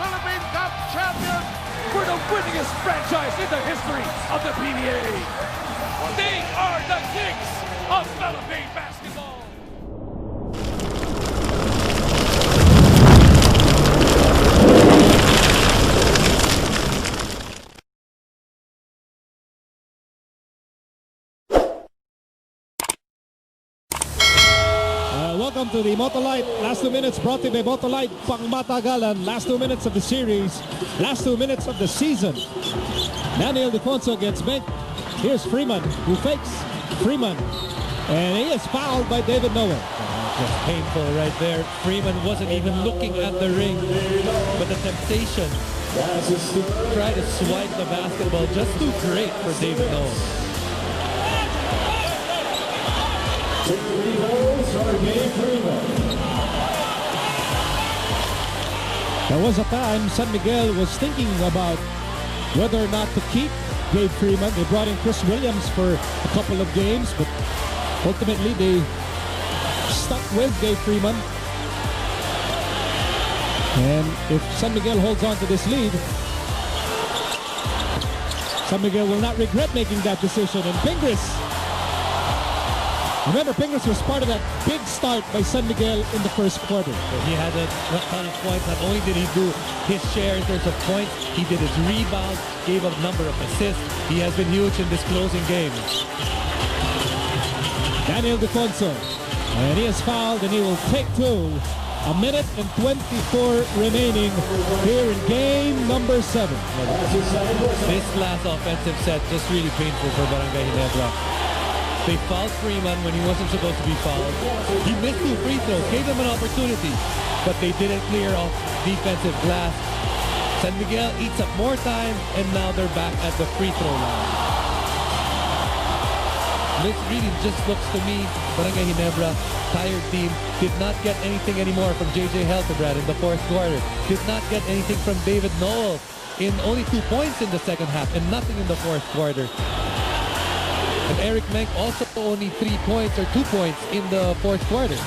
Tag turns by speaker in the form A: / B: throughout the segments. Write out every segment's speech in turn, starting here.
A: Philippine Cup champions.
B: For the winningest franchise in the history of the PBA. They are the kings of Philippine basketball.
C: Welcome to the Motolite Last 2 Minutes, brought to you by Motolite Pangmatagalan. Last 2 minutes of the series, last 2 minutes of the season. Daniel Defonso gets bent. Here's Freeman, who fakes Freeman, and he is fouled by David Noel.
D: Just painful right there. Freeman wasn't even looking at the ring, but the temptation to try to swipe the basketball just too great for David Noel.
C: There was a time San Miguel was thinking about whether or not to keep Gabe Freeman. They brought in Chris Williams for a couple of games, but ultimately they stuck with Gabe Freeman. And if San Miguel holds on to this lead, San Miguel will not regret making that decision. And Pingris, remember, Pingris was part of that big start by San Miguel in the first quarter.
D: He had a ton of points. Not only did he do his share in terms of points, he did his rebounds, gave a number of assists. He has been huge in this closing game.
C: Daniel Defonso, and he is fouled, and he will take two. 1 minute and 24 remaining here in game number 7.
D: This last offensive set just really painful for Barangay Ginebra. They fouled Freeman when he wasn't supposed to be fouled. He missed 2 free throws, gave them an opportunity, but they didn't clear off defensive glass. San Miguel eats up more time, and now they're back at the free throw line. This really just looks to me, Barangay Ginebra, tired team, did not get anything anymore from JJ Heltebrand in the fourth quarter. Did not get anything from David Noel in only 2 points in the second half and nothing in the fourth quarter. And Eric Menk also only 3 points or 2 points in the fourth quarter.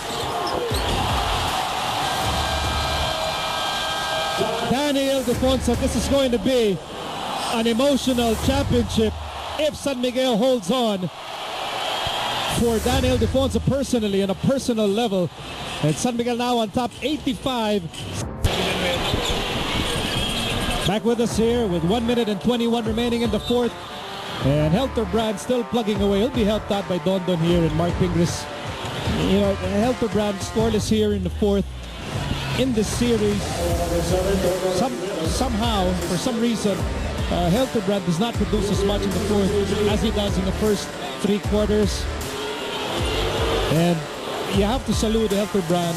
C: Daniel Defonso, this is going to be an emotional championship if San Miguel holds on. For Daniel Defonso personally, on a personal level, and San Miguel now on top 85. Back with us here with 1 minute and 21 remaining in the fourth. And Helterbrand still plugging away. He'll be helped out by Don here and Marc Pingris. You know, Helterbrand scoreless here in the fourth. In this series, somehow, for some reason, Helterbrand does not produce as much in the fourth as he does in the first 3 quarters. And you have to salute Helterbrand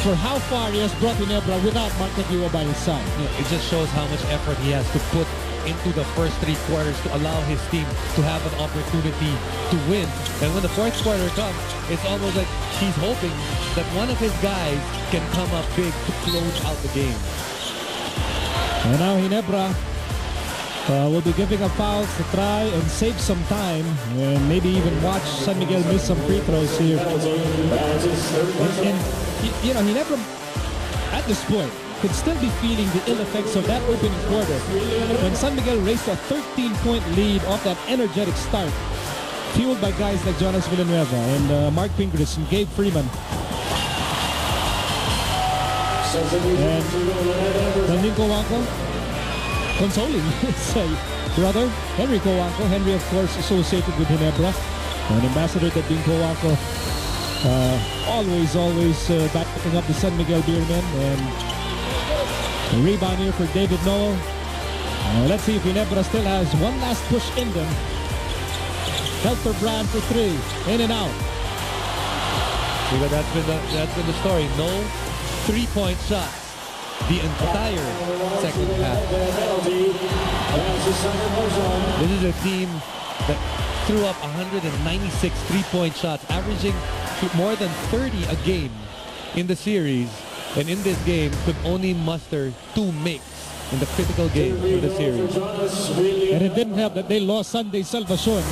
C: for how far he has brought Ginebra without Marc Aguila by his side.
D: It just shows how much effort he has to put into the first 3 quarters to allow his team to have an opportunity to win. And when the fourth quarter comes, it's almost like he's hoping that one of his guys can come up big to close out the game.
C: And now Ginebra will be giving up fouls to try and save some time and maybe even watch San Miguel miss some free throws here. And you know, Ginebra at this point could still be feeling the ill effects of that opening quarter when San Miguel raced a 13-point lead off that energetic start, fueled by guys like Jonas Villanueva and Marc Pingris and Gabe Freeman. And Daniel Coanco consoling his brother, Henry Coanco. Henry, of course, associated with Ginebra. An ambassador to Dean Coanco. Always backing up the San Miguel Beermen. And a rebound here for David Noel. Let's see if Ginebra still has one last push in them. Helterbrand for 3. In and out.
D: Because that's been the story. No 3-point shots the entire second half. This is a team that threw up 196 3-point shots, averaging more than 30 a game in the series. And in this game, could only muster 2 makes in the critical game of the series.
C: And it didn't help that they lost Sunday Salvacion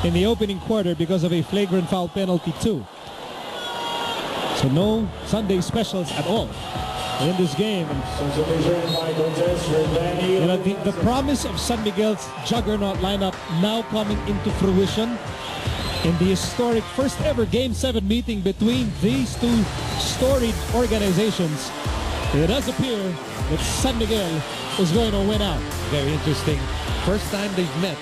C: in the opening quarter because of a flagrant foul penalty too. So no Sunday specials at all. in this game. You know, the promise of San Miguel's juggernaut lineup now coming into fruition in the historic first ever Game 7 meeting between these two storied organizations. It does appear that San Miguel is going to win out.
D: Very interesting. First time they've met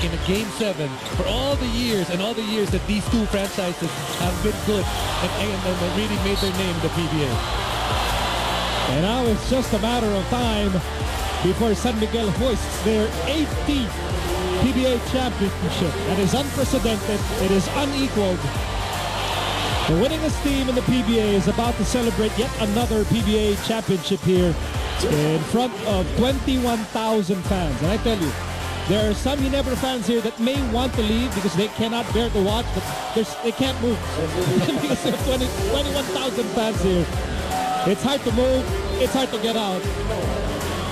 D: in a Game 7 for all the years that these two franchises have been good and really made their name in the PBA.
C: And now it's just a matter of time before San Miguel hoists their 18th PBA championship. That is unprecedented. It is unequaled. The winningest team in the PBA is about to celebrate yet another PBA championship here in front of 21,000 fans. And I tell you, there are some Ginebra fans here that may want to leave because they cannot bear to watch, but they can't move because there are 21,000 fans here. It's hard to move. It's hard to get out.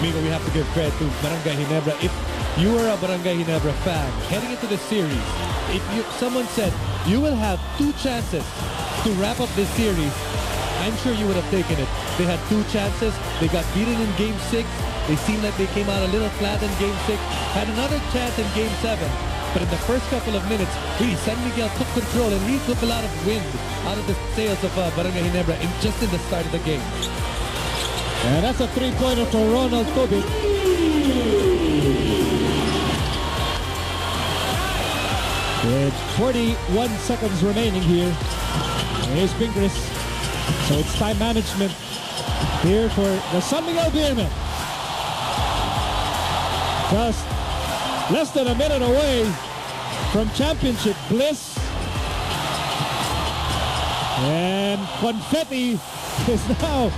D: Migo, we have to give credit to Barangay Ginebra. If you are a Barangay Ginebra fan heading into the series, someone said you will have 2 chances to wrap up this series, I'm sure you would have taken it. They had 2 chances. They got beaten in Game 6. They seemed like they came out a little flat in Game 6. Had another chance in Game 7. But in the first couple of minutes, really, San Miguel took control and really took a lot of wind out of the sails of Barangay Ginebra just in the start of the game.
C: And that's a 3-pointer for Ronald Tobit. With 41 seconds remaining here. Here's Pingris. So it's time management here for the San Miguel Beermen. Just less than a minute away from championship bliss. And confetti is now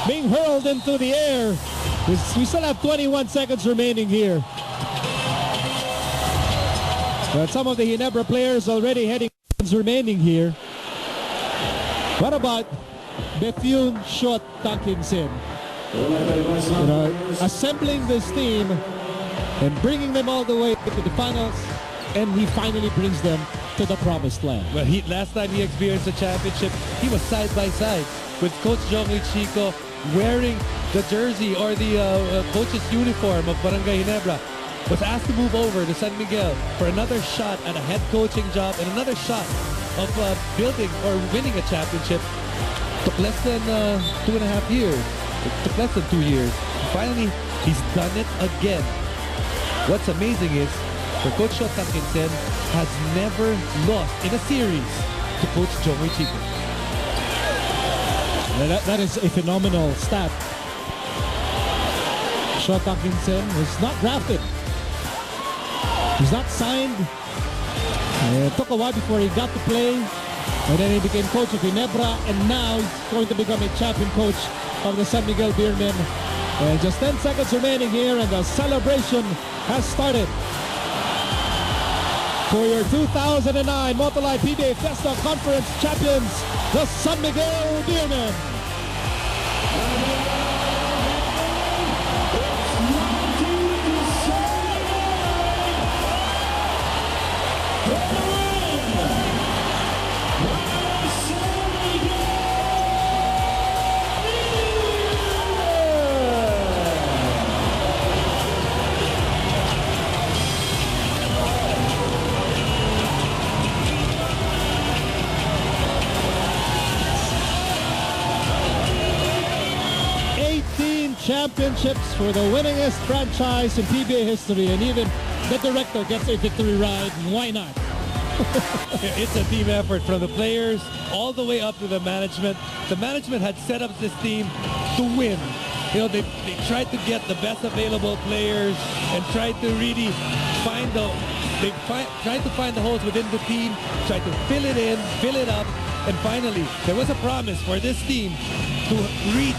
C: being hurled into the air. We still have 21 seconds remaining here. But some of the Ginebra players already heading remaining here. What about Bethune Shot Tankinsin? You know, assembling this team and bringing them all the way to the finals, and he finally brings them to the promised land.
D: Well, last time he experienced a championship, he was side by side with Coach Jongli Chico wearing the jersey or the coach's uniform of Barangay Ginebra. Was asked to move over to San Miguel for another shot at a head coaching job and another shot of building or winning a championship. Took less than 2.5 years. It took less than 2 years. Finally, he's done it again. What's amazing is for Coach Shot Tankinsen has never lost in a series to Coach Jongli Chico.
C: That is a phenomenal stat. Shot Tankinsen was not drafted. He's not signed. It took a while before he got to play. And then he became coach of Ginebra. And now he's going to become a champion coach of the San Miguel Beermen. And just 10 seconds remaining here and the celebration has started. For your 2009 Motolite PBA Fiesta Conference champions, the San Miguel Beermen. Championships for the winningest franchise in PBA history, and even the director gets a victory ride. Why not?
D: It's a team effort from the players all the way up to the management. The management had set up this team to win. You know, they tried to get the best available players and tried to really find tried to find the holes within the team, tried to fill it in, fill it up, and finally there was a promise for this team to reach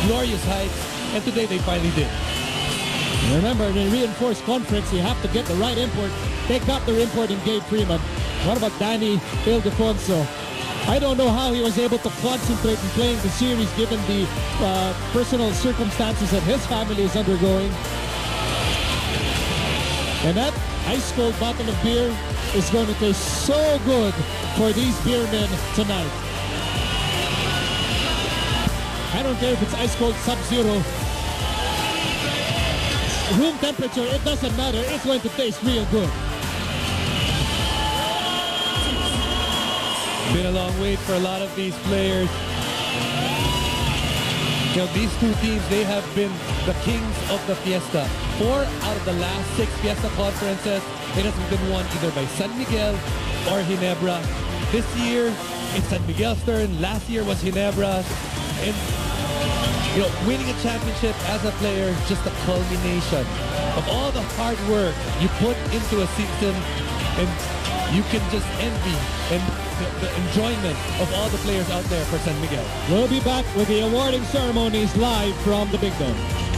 D: glorious heights. And today they finally did.
C: Remember, in a reinforced conference, you have to get the right import. They got their import in Gabe Freeman. What about Danny Ildefonso? I don't know how he was able to concentrate in playing the series given the personal circumstances that his family is undergoing. And that ice-cold bottle of beer is going to taste so good for these beermen tonight. I don't don't care if it's ice cold sub-zero. Room temperature, it doesn't matter. It's going to taste real good.
D: Been a long wait for a lot of these players. You know, these two teams, they have been the kings of the Fiesta. 4 out of the last 6 Fiesta conferences, it has been won either by San Miguel or Ginebra. This year, it's San Miguel's turn. Last year was Ginebra. And, you know, winning a championship as a player, just a culmination of all the hard work you put into a season, and you can just envy and the enjoyment of all the players out there for San Miguel.
C: We'll be back with the awarding ceremonies live from the Big Dome.